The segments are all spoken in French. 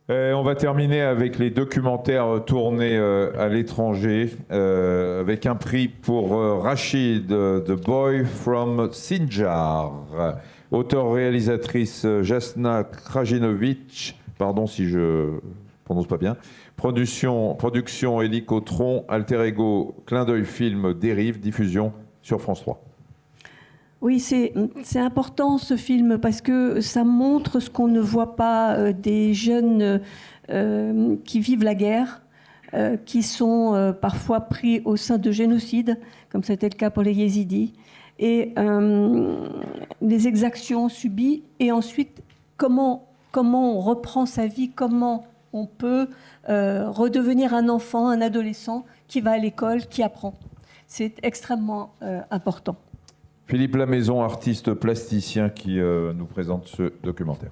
On va terminer avec les documentaires tournés à l'étranger, avec un prix pour Rachid, The Boy from Sinjar. Auteur-réalisatrice Jasna Krajinovic, pardon si je prononce pas bien. Production Hélicotron, Alter Ego, Clin d'œil film, Dérive, diffusion sur France 3. Oui, c'est important ce film parce que ça montre ce qu'on ne voit pas des jeunes qui vivent la guerre, qui sont parfois pris au sein de génocides, comme c'était le cas pour les Yézidis, et les exactions subies, et ensuite comment on reprend sa vie, comment on peut redevenir un enfant, un adolescent qui va à l'école, qui apprend. C'est extrêmement important. Philippe Lamaison, artiste plasticien, qui nous présente ce documentaire.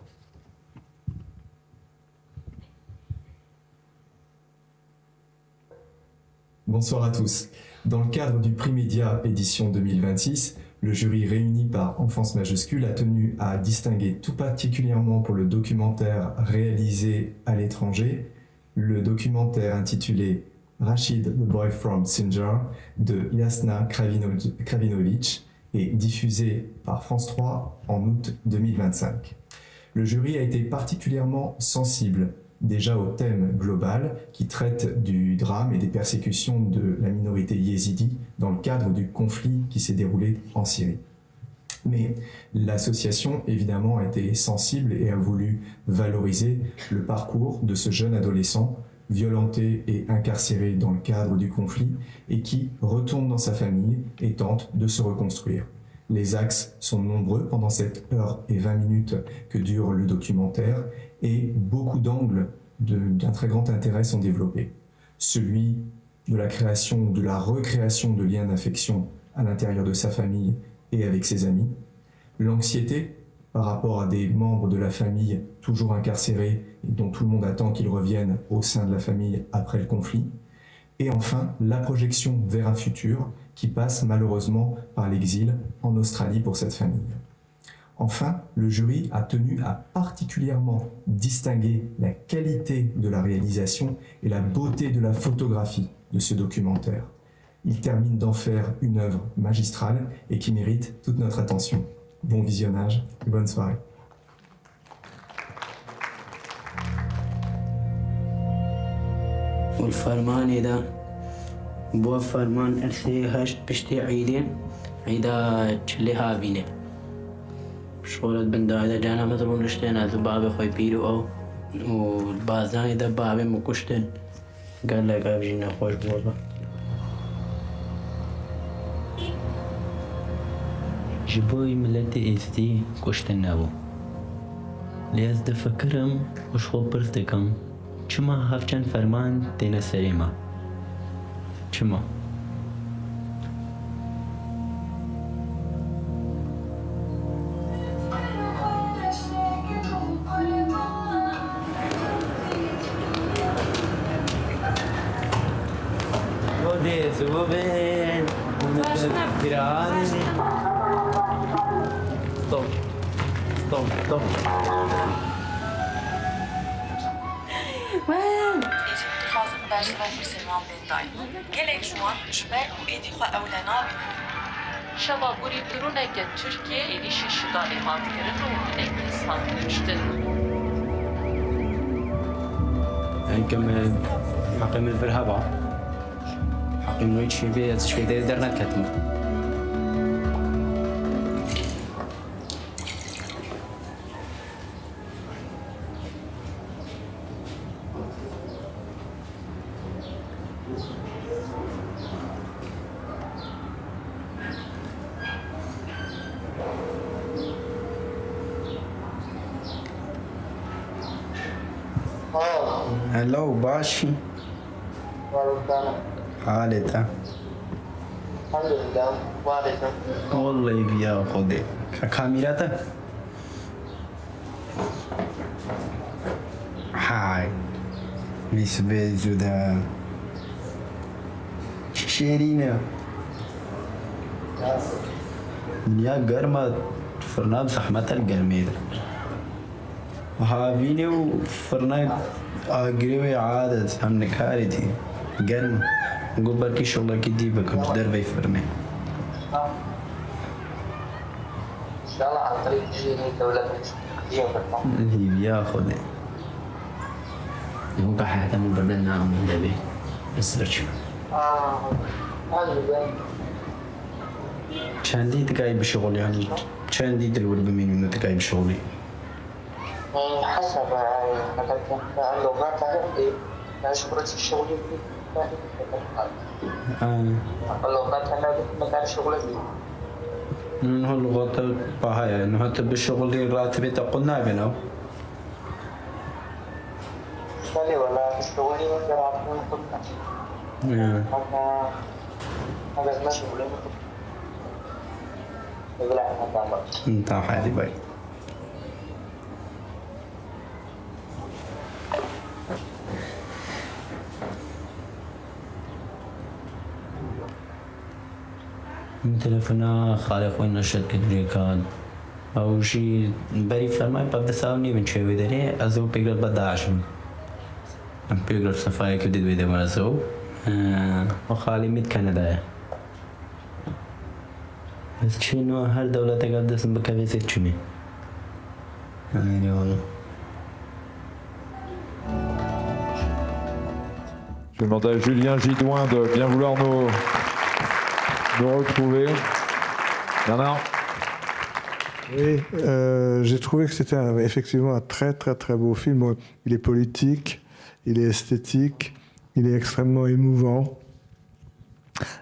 Bonsoir à tous. Dans le cadre du Prix Média édition 2026, le jury réuni par Enfance Majuscule a tenu à distinguer tout particulièrement pour le documentaire réalisé à l'étranger, le documentaire intitulé Rachid, the Boy from Sinjar de Jasna Kravinovic, et diffusé par France 3 en août 2025. Le jury a été particulièrement sensible déjà au thème global qui traite du drame et des persécutions de la minorité yézidi dans le cadre du conflit qui s'est déroulé en Syrie. Mais l'association évidemment a été sensible et a voulu valoriser le parcours de ce jeune adolescent violenté et incarcéré dans le cadre du conflit et qui retourne dans sa famille et tente de se reconstruire. Les axes sont nombreux pendant cette heure et 20 minutes que dure le documentaire et beaucoup d'angles d'un très grand intérêt sont développés. Celui de la création ou de la recréation de liens d'affection à l'intérieur de sa famille et avec ses amis, l'anxiété par rapport à des membres de la famille toujours incarcérés et dont tout le monde attend qu'ils reviennent au sein de la famille après le conflit. Et enfin, la projection vers un futur qui passe malheureusement par l'exil en Australie pour cette famille. Enfin, le jury a tenu à particulièrement distinguer la qualité de la réalisation et la beauté de la photographie de ce documentaire. Il termine d'en faire une œuvre magistrale et qui mérite toute notre attention. Bon visionnage et bonne soirée. والفرمان إذا بو فرمان أرسي هشت بشتي عيدين عيدا تشليها بيني شغلت بندا إذا جانا مثلون نشتين هذا بابي خوي بيرو أو والبازان إذا بابي مكشتين قال لك أبجينا خوش بوضا جبوي ملتي إستي كشتن نبو لیز دفکرم وش خو پرتکم چما هفچن فرمان تینا سریما چما Stop. اتخاذ مباشرة في سلمان بين داي gelek جوان جبل و ادخوا اولنا شما بوری درونه که ترکیه ایلیشی شدالی هاتگرن و انگلیستان داشتن. هنكمل حقيم البرهبة حقيم نويتشي بيت شوي درنا كتمه هلو باشي حالتها الحمد لله وعليكم والله بيا خدي كاميرته هاي ميس بيزودا شيرينا يا قرمة فرناب زحمة القرميدة هابيني وفرنا قريبي عادة هم نكارتي قرم نقول بركي شغلة كدي بكم دربي فرنا إن شاء الله عن طريق تجيني دولة قديمة بالطبع. اللي بياخذ ممكن حتى من بدلنا من دبي السيرش هذا اللي كان دي تقاي بشغل يعني كان دي دلول بمين انه تقاي بشغلي حسب اللغات هذه لا شغلة الشغل اللغات هذه مكان شغلة انه اللغات باهاي انه حتى بالشغل راتبي تقولنا بنا بالي ولا الشغل ما يعرفون كلنا هذا ما شغل يقول عنها انت حالي باي تلفنا خالق وين نشد كدري كان او شيء بري فرماي ببدا ساوني من شوي دري ازو بيقدر بدا عشان بيقدر صفاي كدي بيدا ما ازو وخالي ميت كندا بس شنو هر دولة تقدس بكافي تشمي يعني والله Je demande à Julien Gidouin de bien vouloir nous retrouver. Bernard? Oui, j'ai trouvé que c'était effectivement un très très très beau film. Bon, il est politique, il est esthétique, il est extrêmement émouvant.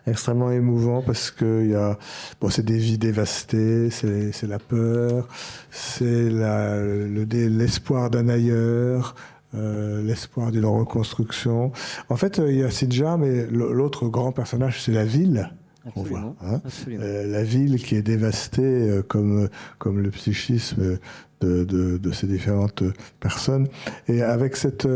Extrêmement émouvant parce que il y a, bon, c'est des vies dévastées, c'est la peur, c'est l'espoir d'un ailleurs, l'espoir d'une reconstruction. En fait, il y a Sinjar, mais l'autre grand personnage, c'est la ville. On voit, hein, la ville qui est dévastée comme le psychisme de ces différentes personnes. Et avec cette...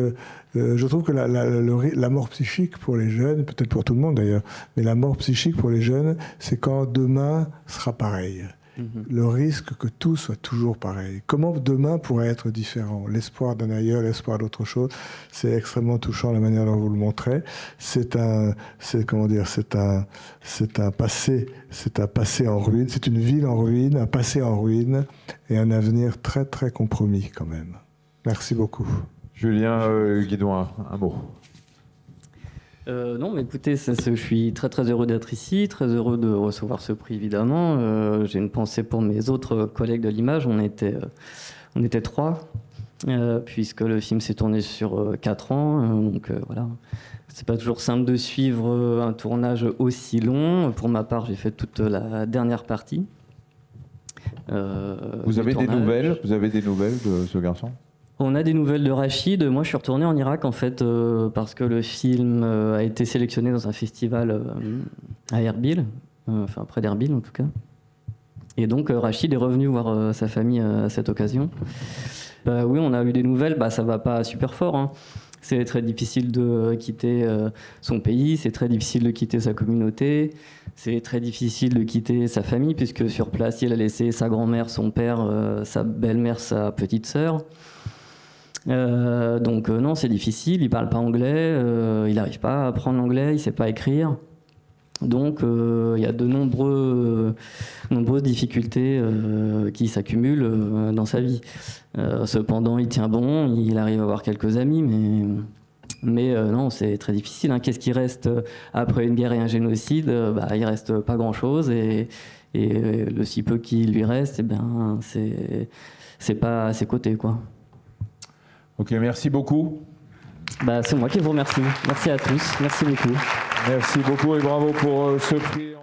je trouve que la mort psychique pour les jeunes, peut-être pour tout le monde d'ailleurs, mais la mort psychique pour les jeunes, c'est quand demain sera pareil. Le risque que tout soit toujours pareil. Comment demain pourrait être différent? L'espoir d'un ailleurs, l'espoir d'autre chose, c'est extrêmement touchant la manière dont vous le montrez. C'est un passé en ruine, c'est une ville en ruine, un passé en ruine et un avenir très très compromis quand même. Merci beaucoup. Julien Gidouin, un mot. Non, mais écoutez, je suis très très heureux d'être ici, très heureux de recevoir ce prix évidemment. J'ai une pensée pour mes autres collègues de l'image. On était 3, puisque le film s'est tourné sur 4 ans. Donc voilà, c'est pas toujours simple de suivre un tournage aussi long. Pour ma part, j'ai fait toute la dernière partie. Vous avez des nouvelles de ce garçon? On a des nouvelles de Rachid. Moi, je suis retourné en Irak, en fait, parce que le film a été sélectionné dans un festival à Erbil, enfin près d'Erbil en tout cas. Et donc, Rachid est revenu voir sa famille à cette occasion. Oui, on a eu des nouvelles. Ça va pas super fort, hein. C'est très difficile de quitter son pays, c'est très difficile de quitter sa communauté, c'est très difficile de quitter sa famille, puisque sur place, il a laissé sa grand-mère, son père, sa belle-mère, sa petite sœur. Donc non, c'est difficile, il parle pas anglais, il n'arrive pas à apprendre l'anglais, il sait pas écrire. Donc il y a de nombreuses difficultés qui s'accumulent dans sa vie. Cependant, il tient bon, il arrive à avoir quelques amis, mais non, c'est très difficile, hein. Qu'est-ce qui reste après une guerre et un génocide? Il reste pas grand-chose, et le si peu qui lui reste, c'est pas à ses côtés, quoi. Ok, merci beaucoup. C'est moi qui vous remercie. Merci à tous. Merci beaucoup. Merci beaucoup et bravo pour ce prix.